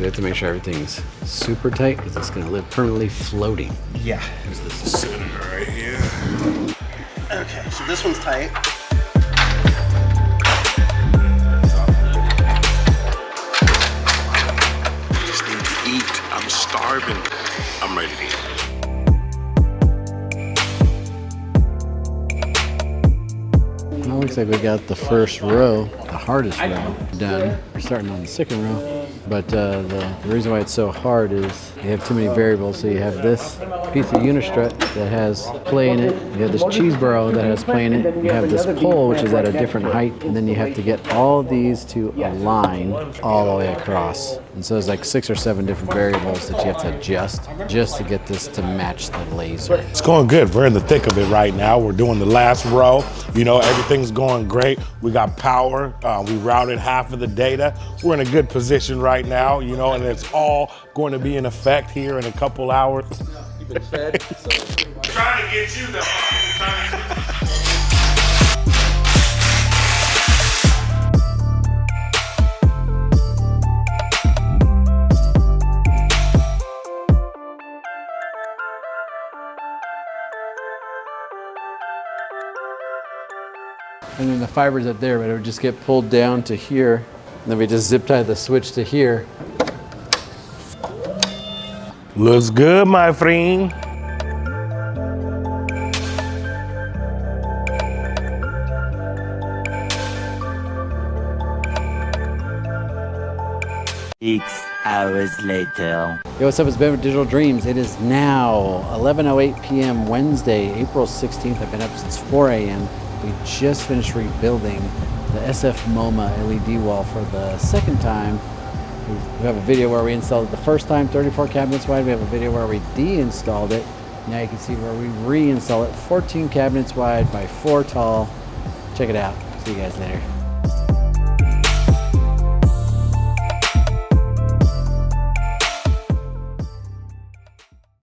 we have to make sure everything's super tight because it's going to live permanently floating. Yeah. Is this the center right here? Okay, so this one's tight. I just need to eat. I'm starving. I'm ready to eat. Well, looks like we got the first row, the hardest row, done. We're starting on the second row, but the reason why it's so hard is you have too many variables. So you have this piece of unistrut that has play in it. You have this cheese burrow that has play in it. You have this pole, which is at a different height, and then you have to get all of these to align all the way across. And so there's like 6 or 7 different variables that you have to adjust just to get this to match the laser. It's going good. We're in the thick of it right now. We're doing the last row. You know, everything's going great. We got power. We routed half of the data. We're in a good position right now, you know, and it's all going to be in effect here in a couple hours. You've been fed, so. Trying to get you the. And then the fiber's up there, but it would just get pulled down to here. And then we just zip tie the switch to here. Looks good, my friend. Hours later. Yo, what's up? It's Ben with Digital Dreams. It is now 11:08 p.m. Wednesday, April 16th. I've been up since 4 a.m. We just finished rebuilding the SF MOMA LED wall for the second time. We have a video where we installed it the first time, 34 cabinets wide. We have a video where we de-installed it. Now you can see where we reinstall it, 14 cabinets wide by 4 tall. Check it out. See you guys later.